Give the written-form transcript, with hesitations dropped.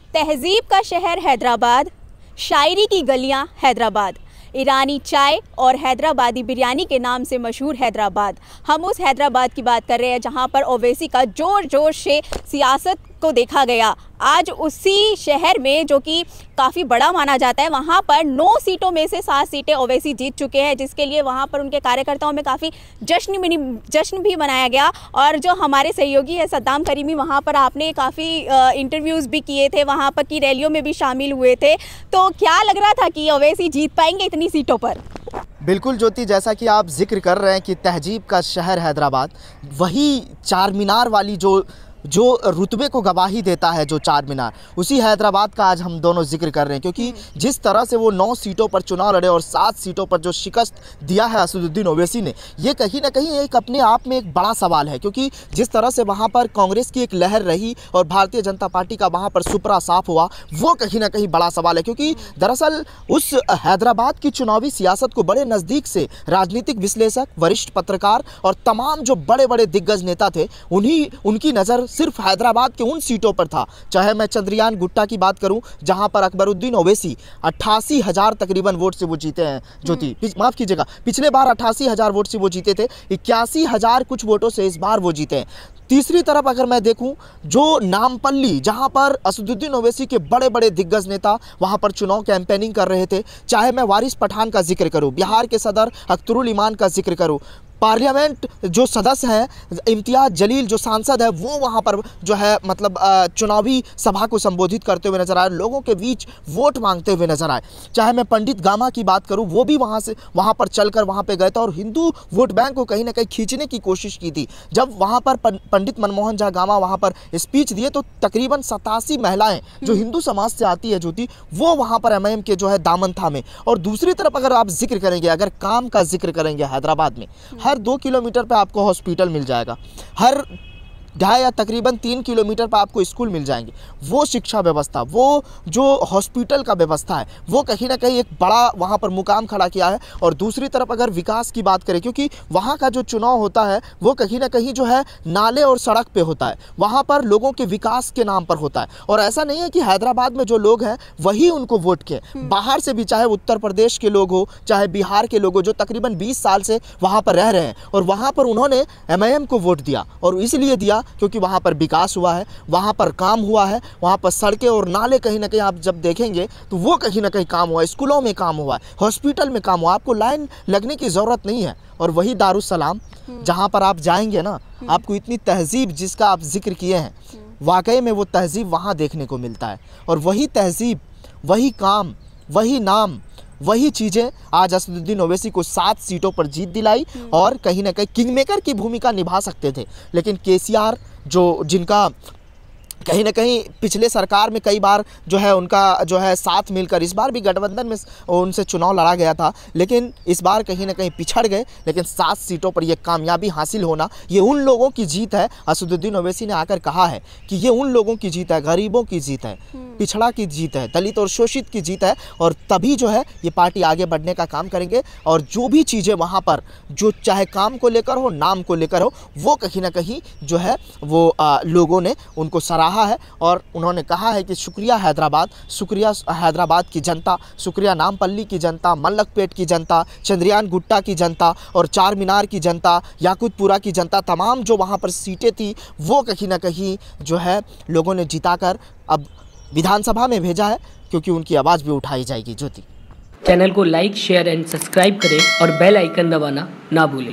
तहजीब का शहर हैदराबाद, शायरी की गलियां हैदराबाद, ईरानी चाय और हैदराबादी बिरयानी के नाम से मशहूर हैदराबाद। हम उस हैदराबाद की बात कर रहे हैं जहां पर ओवैसी का जोर जोर से सियासत को देखा गया। आज उसी शहर में, जो कि काफ़ी बड़ा माना जाता है, वहाँ पर 9 सीटों में से 7 सीटें ओवैसी जीत चुके हैं, जिसके लिए वहाँ पर उनके कार्यकर्ताओं में काफ़ी जश्न भी मनाया गया। और जो हमारे सहयोगी है सद्दाम करीमी, वहाँ पर आपने काफ़ी इंटरव्यूज़ भी किए थे, वहाँ पर की रैलियों में भी शामिल हुए थे, तो क्या लग रहा था कि ओवैसी जीत पाएंगे इतनी सीटों पर? बिल्कुल ज्योति, जैसा कि आप जिक्र कर रहे हैं कि तहजीब का शहर हैदराबाद, वही चार मीनार वाली जो रुतबे को गवाही देता है, जो चार मीनार, उसी हैदराबाद का आज हम दोनों जिक्र कर रहे हैं। क्योंकि जिस तरह से वो 9 सीटों पर चुनाव लड़े और 7 सीटों पर जो शिकस्त दिया है असदुद्दीन ओवैसी ने, ये कहीं ना कहीं एक अपने आप में एक बड़ा सवाल है। क्योंकि जिस तरह से वहाँ पर कांग्रेस की एक लहर रही और भारतीय जनता पार्टी का वहाँ पर सुपरा साफ हुआ, वो कहीं ना कहीं बड़ा सवाल है। क्योंकि दरअसल उस हैदराबाद की चुनावी सियासत को बड़े नज़दीक से राजनीतिक विश्लेषक, वरिष्ठ पत्रकार और तमाम जो बड़े बड़े दिग्गज नेता थे, उनकी नज़र सिर्फ हैदराबाद के उन सीटों पर था। चाहे मैं चंद्रयान गुट्टा की बात करूं, जहां पर अकबरुद्दीन ओवैसी 88,000 तकरीबन वोट से वो जीते हैं। ज्योति, माफ कीजिएगा, पिछले बार 88,000 वोट से वो जीते थे, 81,000 कुछ वोटों से इस बार वो जीते हैं। तीसरी तरफ अगर मैं देखूं, जो नामपल्ली, जहां पर असदुद्दीन ओवैसी के बड़े बड़े दिग्गज नेता वहां पर चुनाव कैंपेनिंग कर रहे थे, चाहे मैं वारिस पठान का जिक्र करूं, बिहार के सदर अख्तरुल ईमान का जिक्र करूं, पार्लियामेंट जो सदस्य हैं इम्तियाज़ जलील जो सांसद है, वो वहाँ पर जो है मतलब चुनावी सभा को संबोधित करते हुए नजर आए, लोगों के बीच वोट मांगते हुए नजर आए। चाहे मैं पंडित गामा की बात करूँ, वो भी वहाँ पर चलकर वहाँ पे गए थे और हिंदू वोट बैंक को कहीं ना कहीं खींचने की कोशिश की थी। जब वहाँ पर पंडित मनमोहन झा गामा वहाँ पर स्पीच दिए, तो तकरीबन 87 महिलाएँ जो हिंदू समाज से आती है ज्योति, वो वहाँ पर MIM के जो है दामन थामे। और दूसरी तरफ अगर आप जिक्र करेंगे, अगर काम का जिक्र करेंगे, हैदराबाद में हर 2 किलोमीटर पे आपको हॉस्पिटल मिल जाएगा, हर 2.5 या तकरीबन 3 किलोमीटर पर आपको स्कूल मिल जाएंगे। वो शिक्षा व्यवस्था, वो जो हॉस्पिटल का व्यवस्था है, वो कहीं ना कहीं एक बड़ा वहाँ पर मुकाम खड़ा किया है। और दूसरी तरफ अगर विकास की बात करें, क्योंकि वहाँ का जो चुनाव होता है वो कहीं ना कहीं जो है नाले और सड़क पे होता है, वहाँ पर लोगों के विकास के नाम पर होता है। और ऐसा नहीं है कि हैदराबाद में जो लोग हैं वही उनको वोट किए, बाहर से भी, चाहे उत्तर प्रदेश के लोग हो, चाहे बिहार के लोग हो, जो तकरीबन 20 साल से वहाँ पर रह रहे हैं, और वहाँ पर उन्होंने MIM को वोट दिया। और इसलिए दिया क्योंकि वहाँ पर विकास हुआ है, वहाँ पर काम हुआ है, वहाँ पर सड़कें और नाले कहीं ना कहीं आप जब देखेंगे तो वो कहीं ना कहीं काम हुआ है, स्कूलों में काम हुआ है, हॉस्पिटल में काम हुआ, आपको लाइन लगने की ज़रूरत नहीं है। और वही दारुसलाम, जहाँ पर आप जाएंगे ना, आपको इतनी तहजीब जिसका आप जिक्र किए हैं, वाकई में वो तहजीब वहाँ देखने को मिलता है। और वही तहजीब, वही काम, वही नाम, वही चीज़ें आज असदुद्दीन ओवैसी को 7 सीटों पर जीत दिलाई और कहीं ना कहीं किंगमेकर की भूमिका निभा सकते थे। लेकिन KCR जिनका कहीं ना कहीं पिछले सरकार में कई बार जो है उनका जो है साथ मिलकर, इस बार भी गठबंधन में उनसे चुनाव लड़ा गया था, लेकिन इस बार कहीं ना कहीं पिछड़ गए। लेकिन 7 सीटों पर ये कामयाबी हासिल होना, ये उन लोगों की जीत है। असदुद्दीन ओवैसी ने आकर कहा है कि ये उन लोगों की जीत है, गरीबों की जीत है, पिछड़ा की जीत है, दलित और शोषित की जीत है। और तभी जो है ये पार्टी आगे बढ़ने का काम करेंगे। और जो भी चीज़ें वहाँ पर, जो चाहे काम को लेकर हो, नाम को लेकर हो, वो कहीं ना कहीं जो है वो लोगों ने उनको सराहा है। और उन्होंने कहा है कि शुक्रिया हैदराबाद, शुक्रिया हैदराबाद की जनता, शुक्रिया नामपल्ली की जनता, मल्लकपेट की जनता, चंद्रयान गुट्टा की जनता और चार मीनार की जनता, याकुतपुरा की जनता, तमाम जो वहाँ पर सीटें थी वो कहीं ना कहीं जो है लोगों ने जिताकर अब विधानसभा में भेजा है, क्योंकि उनकी आवाज़ भी उठाई जाएगी। ज्योति, चैनल को लाइक, शेयर एंड सब्सक्राइब करें और बेल आइकन दबाना ना भूलें।